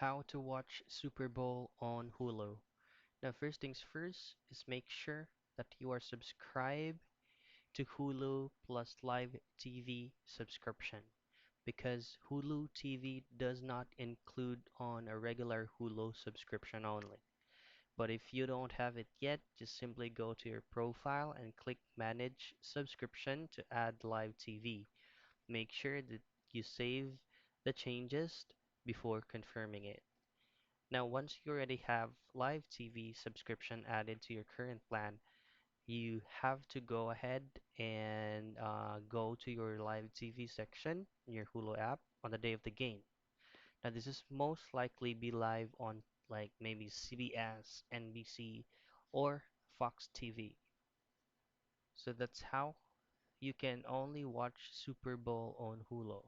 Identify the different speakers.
Speaker 1: How to watch Super Bowl on Hulu. Now, first things first is make sure that you are subscribed to Hulu plus Live TV subscription because Hulu TV does not include on a regular Hulu subscription only. But if you don't have it yet, just simply go to your profile and click Manage Subscription to add Live TV. Make sure that you save the changes before confirming it. Now, once you already have live TV subscription added to your current plan, you have to go ahead and go to your live TV section in your Hulu app on the day of the game. Now, this is most likely be live on like maybe CBS, NBC, or Fox TV. So that's how you can only watch Super Bowl on Hulu.